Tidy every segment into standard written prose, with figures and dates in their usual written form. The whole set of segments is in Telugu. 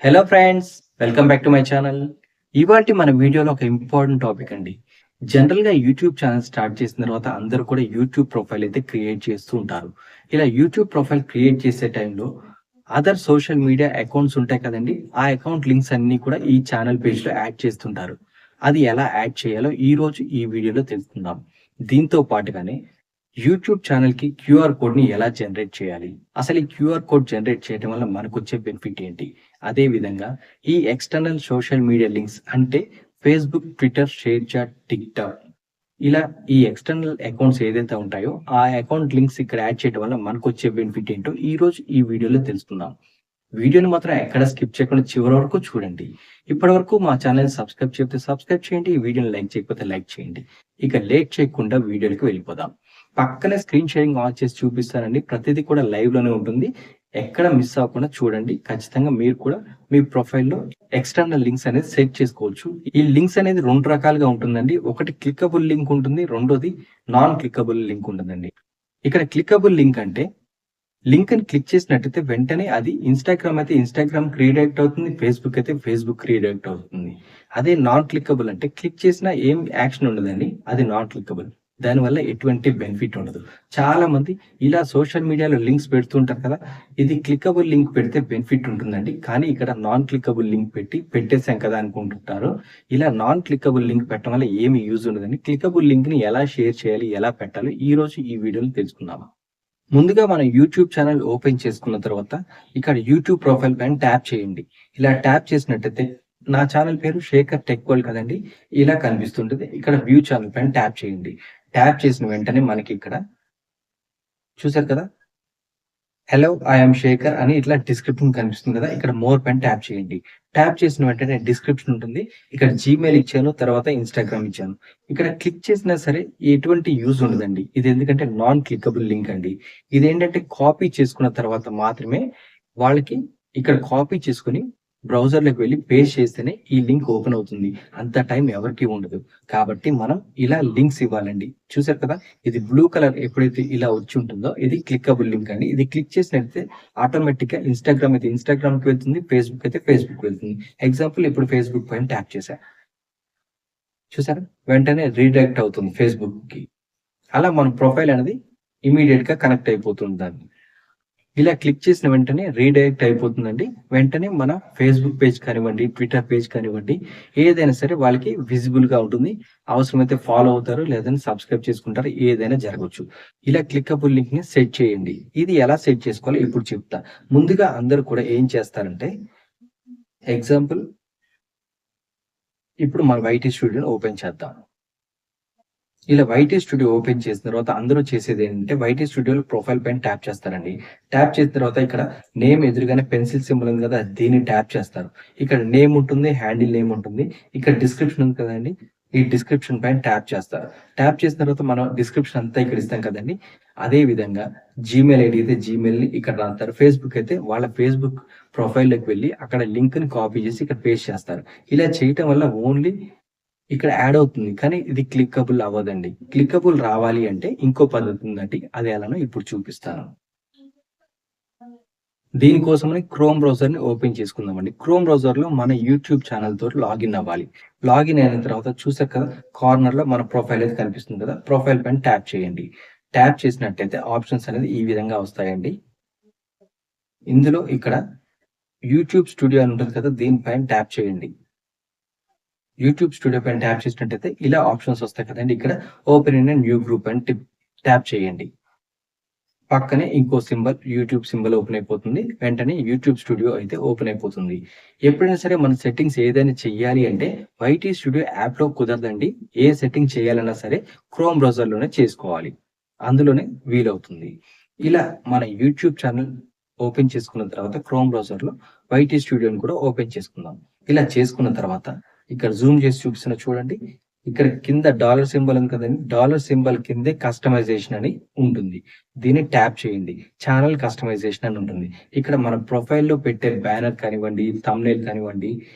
Hello friends, welcome back to my channel. ఇవాల్టి మన వీడియోలో ఒక ఇంపార్టెంట్ టాపిక్ అండి. జనరల్‌గా యూట్యూబ్ ఛానల్ స్టార్ట్ చేసిన తర్వాత అందరూ కూడా యూట్యూబ్ ప్రొఫైల్ అయితే క్రియేట్ చేస్తూ ఉంటారు. ఇలా యూట్యూబ్ ప్రొఫైల్ క్రియేట్ చేసే టైంలో అదర్ సోషల్ మీడియా అకౌంట్స్ ఉంటాయి కదండీ! ఆ అకౌంట్ లింక్స్ అన్నీ కూడా ఈ ఛానల్ పేజ్‌లో యాడ్ చేస్తుంటారు. అది ఎలా యాడ్ చేయాలో ఈరోజు ఈ వీడియోలో తెలుసుకుందాం. దీంతో పాటుగానే యూట్యూబ్ ఛానల్‌కి క్యూఆర్ కోడ్‌ని ఎలా జనరేట్ చేయాలి? అసలు ఈ క్యూఆర్ కోడ్ జనరేట్ చేయడం వల్ల మనకొచ్చే బెనిఫిట్ ఏంటి? అదే విధంగా ఈ ఎక్స్‌టర్నల్ సోషల్ మీడియా లింక్స్ అంటే ఫేస్‌బుక్, ట్విట్టర్, షేర్‌చాట్, టిక్‌టాక్ ఇలా ఈ ఎక్స్‌టర్నల్ అకౌంట్స్ ఏదైతే ఉంటాయో, ఆ అకౌంట్ లింక్స్ ఇక్కడ యాడ్ చేయడం వల్ల మనకొచ్చే బెనిఫిట్ ఏంటో ఈరోజు ఈ వీడియోలో తెలుసుకుందాం. వీడియోని మాత్రం ఎక్కడ స్కిప్ చేయకుండా చివరి వరకు చూడండి. ఇప్పటివరకు మా ఛానల్‌ని సబ్స్క్రైబ్ చేయకపోతే సబ్స్క్రైబ్ చేయండి. ఈ వీడియోని లైక్ చేయకపోతే లైక్ చేయండి. ఇక లేట్ చేయకుండా వీడియోలోకి వెళ్ళిపోదాం. పక్కనే స్క్రీన్ షేరింగ్ ఆన్ చేసి చూపిస్తానండి. ప్రతిదీ కూడా లైవ్‌లోనే ఉంటుంది. ఎక్కడ మిస్ అవ్వకుండా చూడండి. ఖచ్చితంగా మీరు కూడా మీ ప్రొఫైల్‌లో ఎక్స్‌టర్నల్ లింక్స్ అనేది సెట్ చేసుకోవచ్చు. ఈ లింక్స్ అనేది 2 రకాలుగా ఉంటుందండి. ఒకటి క్లికబుల్ లింక్ ఉంటుంది. రెండోది నాన్ క్లికబుల్ లింక్ ఉంటుందండి. ఇక్కడ క్లికబుల్ లింక్ అంటే లింక్‌ని క్లిక్ చేసినట్టయితే వెంటనే అది ఇన్‌స్టాగ్రామ్ అయితే ఇన్‌స్టాగ్రామ్‌కి రీడైరెక్ట్ అవుతుంది. ఫేస్‌బుక్ అయితే ఫేస్‌బుక్‌కి రీడైరెక్ట్ అవుతుంది. అదే నాన్ క్లిక్కబుల్ అంటే క్లిక్ చేసినా ఏం యాక్షన్ ఉండదండి. అది నాన్ క్లిక్కబుల్. దానివల్ల ఎటువంటి బెనిఫిట్ ఉండదు. చాలామంది ఇలా సోషల్ మీడియాలో లింక్స్ పెడుతూ ఉంటారు కదా! ఇది క్లిక్కబుల్ లింక్ పెడితే బెనిఫిట్ ఉంటుందండి. కానీ ఇక్కడ నాన్ క్లిక్కబుల్ లింక్ పెట్టి పెట్టేసాం కదా అనుకుంటుంటారు. ఇలా నాన్ క్లిక్కబుల్ లింక్ పెట్టడం వల్ల ఏమి యూజ్ ఉండదండి. క్లిక్కబుల్ లింక్‌ని ఎలా షేర్ చేయాలి? ఎలా పెట్టాలో ఈరోజు ఈ వీడియోలో తెలుసుకుందాం. ముందుగా మనం యూట్యూబ్ ఛానల్ ఓపెన్ చేసుకున్న తర్వాత ఇక్కడ యూట్యూబ్ ప్రొఫైల్ పైన ట్యాప్ చేయండి. ఇలా ట్యాప్ చేసినట్టయితే నా ఛానల్ పేరు శేఖర్ టెక్ వరల్డ్ కదండీ! ఇలా కనిపిస్తుంటది. ఇక్కడ వ్యూ ఛానల్ పైన ట్యాప్ చేయండి. ట్యాప్ చేసిన వెంటనే మనకి ఇక్కడ చూసారు కదా! హలో ఐ యామ్ శేఖర్ అని ఇట్లా డిస్క్రిప్షన్ కనిపిస్తుంది కదా! ఇక్కడ మోర్ పైన ట్యాప్ చేయండి. ట్యాప్ చేసిన వెంటనే డిస్క్రిప్షన్ ఉంటుంది. ఇక్కడ జీమెయిల్ ఇచ్చాను. తర్వాత ఇన్‌స్టాగ్రామ్ ఇచ్చాను. ఇక్కడ క్లిక్ చేసినా సరే ఎటువంటి యూజ్ ఉండదండి. ఇది ఎందుకంటే నాన్ క్లిక్కబుల్ లింక్ అండి. ఇదేంటంటే కాపీ చేసుకున్న తర్వాత మాత్రమే వాళ్ళకి ఇక్కడ కాపీ చేసుకొని బ్రౌజర్‌లోకి వెళ్లి పేస్ట్ చేస్తేనే ఈ లింక్ ఓపెన్ అవుతుంది. అంత టైం ఎవరికీ ఉండదు. కాబట్టి మనం ఇలా లింక్స్ ఇవ్వాలండి. చూసారు కదా! ఇది బ్లూ కలర్ ఎప్పుడైతే ఇలా వచ్చి ఉంటుందో ఇది క్లిక్కబుల్ లింక్ అండి. ఇది క్లిక్ చేసినట్లయితే ఆటోమేటిక్‌గా ఇన్‌స్టాగ్రామ్ అయితే ఇన్‌స్టాగ్రామ్‌కి వెళ్తుంది. ఫేస్‌బుక్ అయితే ఫేస్‌బుక్‌కి వెళ్తుంది. ఎగ్జాంపుల్ ఇప్పుడు ఫేస్‌బుక్ పైన ట్యాప్ చేశా. చూసారా? వెంటనే రీడైరెక్ట్ అవుతుంది ఫేస్‌బుక్‌కి. అలా మన ప్రొఫైల్ అనేది ఇమ్మీడియేట్‌గా కనెక్ట్ అయిపోతుంది దాన్ని. ఇలా క్లిక్ చేసిన వెంటనే రీడైరెక్ట్ అయిపోతుందండి. వెంటనే మన ఫేస్‌బుక్ పేజ్ కానివ్వండి, ట్విట్టర్ పేజ్ కానివ్వండి, ఏదైనా సరే వాళ్ళకి విజిబుల్‌గా ఉంటుంది. అవసరమైతే ఫాలో అవుతారు. లేదంటే సబ్స్క్రైబ్ చేసుకుంటారు. ఏదైనా జరగొచ్చు. ఇలా క్లిక్కబుల్ లింక్‌ని సెట్ చేయండి. ఇది ఎలా సెట్ చేసుకోవాలో ఇప్పుడు చెప్తా. ముందుగా అందరూ కూడా ఏం చేస్తారంటే ఎగ్జాంపుల్ ఇప్పుడు మన వైటీ స్టూడియోని ఓపెన్ చేద్దాం. ఇలా వైటీ స్టూడియో ఓపెన్ చేసిన తర్వాత అందరూ చేసేదేంటంటే వైటీ స్టూడియోలో ప్రొఫైల్ పైన ట్యాప్ చేస్తారండి. ట్యాప్ చేసిన తర్వాత ఇక్కడ నేమ్ ఎదురుగానే పెన్సిల్ సింబల్ ఉంది కదా! దీన్ని ట్యాప్ చేస్తారు. ఇక్కడ నేమ్ ఉంటుంది, హ్యాండిల్ నేమ్ ఉంటుంది. ఇక్కడ డిస్క్రిప్షన్ ఉంది కదండీ! ఈ డిస్క్రిప్షన్ పైన ట్యాప్ చేస్తారు. ట్యాప్ చేసిన తర్వాత మనం డిస్క్రిప్షన్ అంతా ఇక్కడ ఇస్తాం కదండీ! అదే విధంగా జీమెయిల్ ఐడీ అయితే జీమెయిల్‌ని ఇక్కడ రాస్తారు. ఫేస్‌బుక్ అయితే వాళ్ళ ఫేస్‌బుక్ ప్రొఫైల్‌లోకి వెళ్లి అక్కడ లింక్‌ని కాపీ చేసి ఇక్కడ పేస్ట్ చేస్తారు. ఇలా చేయటం వల్ల ఓన్లీ ఇక్కడ యాడ్ అవుతుంది. కానీ ఇది క్లిక్కబుల్ అవ్వదండి. క్లిక్కబుల్ రావాలి అంటే ఇంకో పద్ధతి ఉందండి. అది ఎలానో ఇప్పుడు చూపిస్తాను. దీనికోసమని క్రోమ్ బ్రౌజర్‌ని ఓపెన్ చేసుకుందామండి. క్రోమ్ బ్రౌజర్‌లో మన యూట్యూబ్ ఛానెల్‌తో లాగిన్ అవ్వాలి. లాగిన్ అయిన తర్వాత చూసారు కదా! కార్నర్‌లో మన ప్రొఫైల్ అయితే కనిపిస్తుంది కదా! ప్రొఫైల్ పైన ట్యాప్ చేయండి. ట్యాప్ చేసినట్టయితే ఆప్షన్స్ అనేది ఈ విధంగా వస్తాయండి. ఇందులో ఇక్కడ యూట్యూబ్ స్టూడియో అని ఉంటుంది కదా! దీనిపైన ట్యాప్ చేయండి. యూట్యూబ్ స్టూడియో పైన ట్యాప్ చేసినట్టయితే ఇలా ఆప్షన్స్ వస్తాయి కదండీ! ఇక్కడ open in a new group అని ట్యాప్ చేయండి. పక్కనే ఇంకో సింబల్ యూట్యూబ్ సింబల్ ఓపెన్ అయిపోతుంది. వెంటనే యూట్యూబ్ స్టూడియో అయితే ఓపెన్ అయిపోతుంది. ఎప్పుడైనా సరే మన సెట్టింగ్స్ ఏదైనా చెయ్యాలి అంటే వైటీ స్టూడియో యాప్‌లో కుదరదండి. ఏ సెట్టింగ్ చేయాలన్నా సరే క్రోమ్ బ్రౌజర్‌లోనే చేసుకోవాలి. అందులోనే వీలవుతుంది. ఇలా మన యూట్యూబ్ ఛానెల్ ఓపెన్ చేసుకున్న తర్వాత క్రోమ్ బ్రౌజర్‌లో వైటీ స్టూడియోని కూడా ఓపెన్ చేసుకుందాం. ఇలా చేసుకున్న తర్వాత ఇక్కడ జూమ్ చేసి చూపిస్తున్నా చూడండి. ఇక్కడ కింద డాలర్ సింబల్ ఉంది కదండీ! డాలర్ సింబల్ కిందే కస్టమైజేషన్ అని ఉంటుంది. దీన్ని ట్యాప్ చేయండి. ఛానెల్ కస్టమైజేషన్ అని ఉంటుంది. ఇక్కడ మన ప్రొఫైల్‌లో పెట్టే బ్యానర్ కానివ్వండి, థంబ్‌నెయిల్ కానివ్వండి,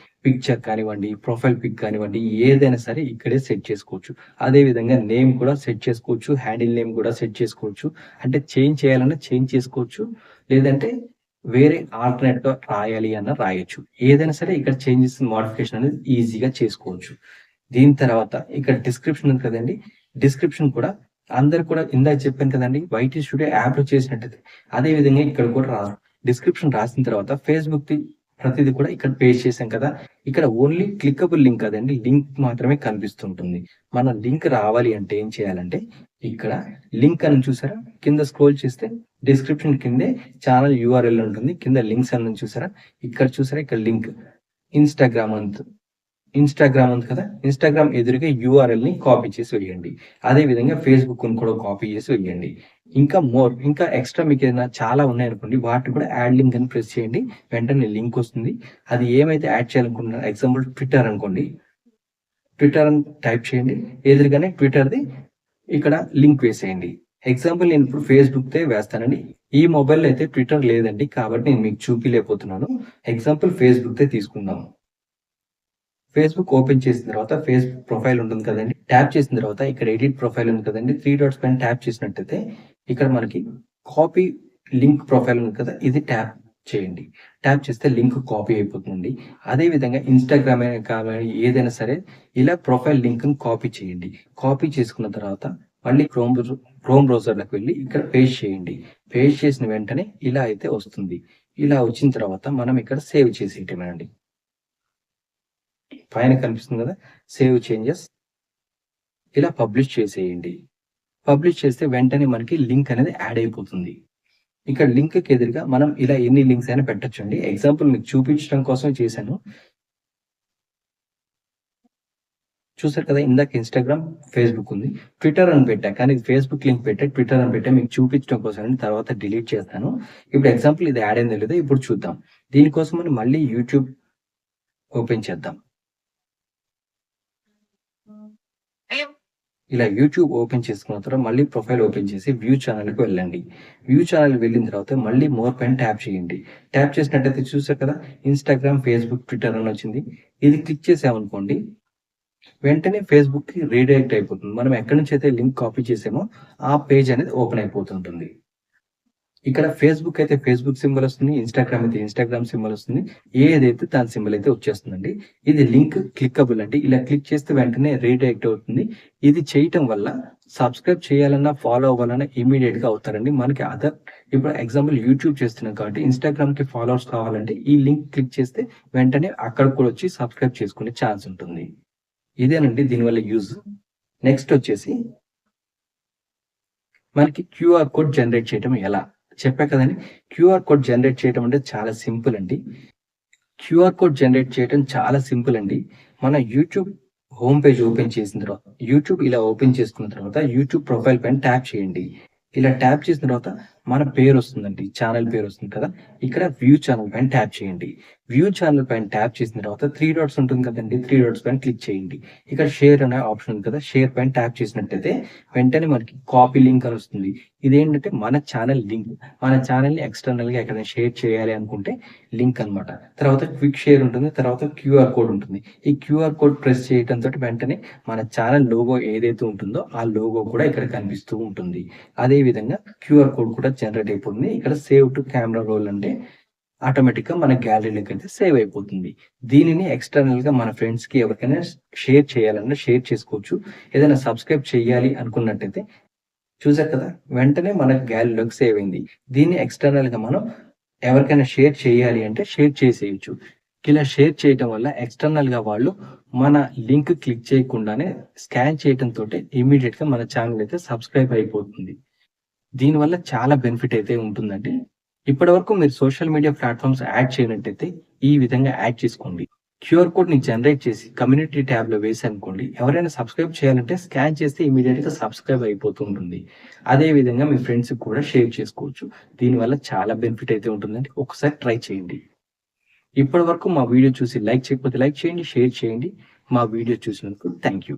పిక్చర్ కానివ్వండి, ప్రొఫైల్ పిక్ కానివ్వండి, ఏదైనా సరే ఇక్కడే సెట్ చేసుకోవచ్చు. అదే విధంగా నేమ్ కూడా సెట్ చేసుకోవచ్చు. హ్యాండిల్ నేమ్ కూడా సెట్ చేసుకోవచ్చు. అంటే చేంజ్ చేయాలన్నా చేంజ్ చేసుకోవచ్చు. లేదంటే వేరే ఆల్టర్‌నేట్‌గా రాయాలి అన్నా రాయొచ్చు. ఏదైనా సరే ఇక్కడ చేంజెస్, మోడిఫికేషన్ అనేది ఈజీగా చేసుకోవచ్చు. దీని తర్వాత ఇక్కడ డిస్క్రిప్షన్ ఉంది కదండీ! డిస్క్రిప్షన్ కూడా అందరూ కూడా ఇందాక చెప్పాను కదండీ! వైటీ స్టూడియో యాప్‌లో చేసినట్టయితే అదే విధంగా ఇక్కడ కూడా డిస్క్రిప్షన్ రాసిన తర్వాత ఫేస్‌బుక్‌ది ప్రతీది కూడా ఇక్కడ పేస్ట్ చేసాం కదా! ఇక్కడ ఓన్లీ క్లిక్కబుల్ లింక్ కాదండి. లింక్ మాత్రమే కనిపిస్తుంటుంది. మన లింక్ రావాలి అంటే ఏం చేయాలంటే ఇక్కడ లింక్ అని చూసారా? కింద స్క్రోల్ చేస్తే డిస్క్రిప్షన్ కిందే ఛానల్ యూఆర్ఎల్ ఉంటుంది. కింద లింక్స్ అని చూసారా? ఇక్కడ చూసారా? ఇక్కడ లింక్ ఇన్‌స్టాగ్రామ్ ఇన్‌స్టాగ్రామ్ ఉంది కదా! ఇన్‌స్టాగ్రామ్ ఎదురుగా యూఆర్ఎల్‌ని కాపీ చేసి వేయండి. అదే విధంగా ఫేస్‌బుక్‌ని కూడా కాపీ చేసి వేయండి. ఇంకా ఎక్స్‌ట్రా మీకేదైనా చాలా ఉన్నాయనుకోండి, వాటిని కూడా యాడ్ లింక్ అని ప్రెస్ చేయండి. వెంటనే లింక్ వస్తుంది. అది ఏమైతే యాడ్ చేయాలనుకుంటున్నారో ఎగ్జాంపుల్ ట్విట్టర్ అనుకోండి. ట్విట్టర్ అని టైప్ చేయండి. ఎదురుగానే ట్విట్టర్‌ది ఇక్కడ లింక్ వేసేయండి. ఎగ్జాంపుల్ నేను ఇప్పుడు ఫేస్‌బుక్‌దే వేస్తానండి. ఈ మొబైల్‌లో అయితే ట్విట్టర్ లేదండి. కాబట్టి నేను మీకు చూపియలేకపోతున్నాను. ఎగ్జాంపుల్ ఫేస్‌బుక్‌దే తీసుకుందాం. ఫేస్‌బుక్ ఓపెన్ చేసిన తర్వాత ఫేస్‌బుక్ ప్రొఫైల్ ఉంటుంది కదండీ! ట్యాప్ చేసిన తర్వాత ఇక్కడ ఎడిట్ ప్రొఫైల్ ఉంది కదండీ! 3 డాట్స్ పైన ట్యాప్ చేసినట్టయితే ఇక్కడ మనకి కాపీ లింక్ ప్రొఫైల్ ఉంది కదా! ఇది ట్యాప్ చేయండి. ట్యాప్ చేస్తే లింక్ కాపీ అయిపోతుందండి. అదే విధంగా ఇన్‌స్టాగ్రామే కానీ ఏదైనా సరే ఇలా ప్రొఫైల్ లింక్‌ని కాపీ చేయండి. కాపీ చేసుకున్న తర్వాత మళ్ళీ క్రోమ్ బ్రౌజర్‌లోకి వెళ్లి ఇక్కడ పేస్ట్ చేయండి. పేస్ట్ చేసిన వెంటనే ఇలా అయితే వస్తుంది. ఇలా వచ్చిన తర్వాత మనం ఇక్కడ సేవ్ చేసేయటమేనండి. పైన కనిపిస్తుంది కదా! సేవ్ చేంజెస్ ఇలా పబ్లిష్ చేసేయండి. పబ్లిష్ చేస్తే వెంటనే మనకి లింక్ అనేది యాడ్ అయిపోతుంది. ఇక్కడ లింక్‌కి ఎదురుగా మనం ఇలా ఎన్ని లింక్స్ అయినా పెట్టొచ్చండి. ఎగ్జాంపుల్ మీకు చూపించడం కోసమే చేశాను. చూసారు కదా! ఇందాక ఇన్‌స్టాగ్రామ్, ఫేస్‌బుక్ ఉంది. ట్విట్టర్ అని పెట్టా. కానీ ఫేస్‌బుక్ లింక్ పెట్టా, ట్విట్టర్ అని పెట్టా. మీకు చూపించడం కోసమని తర్వాత డిలీట్ చేస్తాను. ఇప్పుడు ఎగ్జాంపుల్ ఇది యాడ్ అయిందో లేదో ఇప్పుడు చూద్దాం. దీనికోసమని మళ్ళీ యూట్యూబ్ ఓపెన్ చేద్దాం. ఇలా యూట్యూబ్ ఓపెన్ చేసుకున్న తర్వాత మళ్ళీ ప్రొఫైల్ ఓపెన్ చేసి వ్యూ ఛానల్‌కి వెళ్ళండి. వ్యూ ఛానల్ వెళ్ళిన తర్వాత మళ్ళీ మోర్ పైన ట్యాప్ చేయండి. ట్యాప్ చేసినట్టయితే చూసారు కదా! ఇన్‌స్టాగ్రామ్, ఫేస్‌బుక్, ట్విట్టర్ అని వచ్చింది. ఇది క్లిక్ చేసామనుకోండి వెంటనే ఫేస్‌బుక్‌కి రీడైరెక్ట్ అయిపోతుంది. మనం ఎక్కడి నుంచి అయితే లింక్ కాపీ చేసామో ఆ పేజ్ అనేది ఓపెన్ అయిపోతుంటుంది. ఇక్కడ ఫేస్‌బుక్ అయితే ఫేస్‌బుక్ సింబల్ వస్తుంది. ఇన్‌స్టాగ్రామ్ అయితే ఇన్‌స్టాగ్రామ్ సింబల్ వస్తుంది. ఏదైతే దాని సింబల్ అయితే వచ్చేస్తుందండి. ఇది లింక్ క్లిక్కబుల్ అండి. ఇలా క్లిక్ చేస్తే వెంటనే రీడైరెక్ట్ అవుతుంది. ఇది చేయటం వల్ల సబ్స్క్రైబ్ చేయాలన్నా, ఫాలో అవ్వాలన్నా ఇమ్మీడియేట్‌గా అవుతారండి. మనకి ఇప్పుడు ఎగ్జాంపుల్ యూట్యూబ్ చేస్తున్నాం కాబట్టి ఇన్‌స్టాగ్రామ్‌కి ఫాలోవర్స్ కావాలంటే ఈ లింక్ క్లిక్ చేస్తే వెంటనే అక్కడికి కూడా వచ్చి సబ్స్క్రైబ్ చేసుకునే ఛాన్స్ ఉంటుంది. ఇదేనండి దీనివల్ల యూజ్. నెక్స్ట్ వచ్చేసి మనకి క్యూఆర్ కోడ్ జనరేట్ చేయటం ఎలా? చెప్పా కదండీ! క్యూఆర్ కోడ్ జనరేట్ చేయటం అంటే చాలా సింపుల్ అండి. క్యూఆర్ కోడ్ జనరేట్ చేయటం చాలా సింపుల్ అండి. మన యూట్యూబ్ హోమ్ పేజ్ ఓపెన్ చేసిన తర్వాత యూట్యూబ్ ఇలా ఓపెన్ చేసుకున్న తర్వాత యూట్యూబ్ ప్రొఫైల్ పైన ట్యాప్ చేయండి. ఇలా ట్యాప్ చేసిన తర్వాత మన పేరొస్తుందండి. ఛానెల్ పేరొస్తుంది కదా! ఇక్కడ వ్యూ ఛానెల్ పైన ట్యాప్ చేయండి. వ్యూ ఛానెల్ పైన ట్యాప్ చేసిన తర్వాత 3 డాట్స్ ఉంటుంది కదండీ! 3 డాట్స్ పైన క్లిక్ చేయండి. ఇక్కడ షేర్ అనే ఆప్షన్ ఉంది కదా! షేర్ పైన ట్యాప్ చేసినట్టయితే వెంటనే మనకి కాపీ లింక్ అని వస్తుంది. ఇదేంటంటే మన ఛానెల్ లింక్. మన ఛానెల్‌ని ఎక్స్‌టర్నల్‌గా ఎక్కడైనా షేర్ చేయాలి అనుకుంటే లింక్ అన్నమాట. తర్వాత క్విక్ షేర్ ఉంటుంది. తర్వాత క్యూఆర్ కోడ్ ఉంటుంది. ఈ క్యూఆర్ కోడ్ ప్రెస్ చేయటంతోటి వెంటనే మన ఛానెల్ లోగో ఏదైతే ఉంటుందో ఆ లోగో కూడా ఇక్కడ కనిపిస్తూ ఉంటుంది. అదే విధంగా క్యూఆర్ కోడ్ కూడా జనరేట్ అయిపోతుంది. ఇక్కడ సేవ్ టు కెమెరా రోల్ అంటే ఆటోమేటిక్‌గా మన గ్యాలరీలోకి అయితే సేవ్ అయిపోతుంది. దీనిని ఎక్స్‌టర్నల్‌గా మన ఫ్రెండ్స్‌కి ఎవరికైనా షేర్ చేయాలన్నా షేర్ చేసుకోవచ్చు. ఏదైనా సబ్స్క్రైబ్ చేయాలి అనుకున్నట్టయితే చూసారు కదా! వెంటనే మన గ్యాలరీలోకి సేవ్ అయింది. దీన్ని ఎక్స్‌టర్నల్‌గా మనం ఎవరికైనా షేర్ చేయాలి అంటే షేర్ చేసేయొచ్చు. ఇలా షేర్ చేయటం వల్ల ఎక్స్‌టర్నల్‌గా వాళ్ళు మన లింక్ క్లిక్ చేయకుండానే స్కాన్ చేయటంతోటే ఇమ్మీడియేట్‌గా మన ఛానెల్ అయితే సబ్స్క్రైబ్ అయిపోతుంది. దీనివల్ల చాలా బెనిఫిట్ అయితే ఉంటుందండి. ఇప్పటివరకు మీరు సోషల్ మీడియా ప్లాట్‌ఫార్మ్స్ యాడ్ చేయనట్టయితే ఈ విధంగా యాడ్ చేసుకోండి. క్యూఆర్ కోడ్‌ని జనరేట్ చేసి కమ్యూనిటీ ట్యాబ్‌లో వేసారనుకోండి, ఎవరైనా సబ్స్క్రైబ్ చేయాలంటే స్కాన్ చేస్తే ఇమ్మీడియేట్‌గా సబ్స్క్రైబ్ అయిపోతూ ఉంటుంది. అదే విధంగా మీ ఫ్రెండ్స్‌కి కూడా షేర్ చేసుకోవచ్చు. దీనివల్ల చాలా బెనిఫిట్ అయితే ఉంటుందండి. ఒకసారి ట్రై చేయండి. ఇప్పటివరకు మా వీడియో చూసి లైక్ చేయకపోతే లైక్ చేయండి, షేర్ చేయండి. మా వీడియో చూసినందుకు థాంక్ యూ.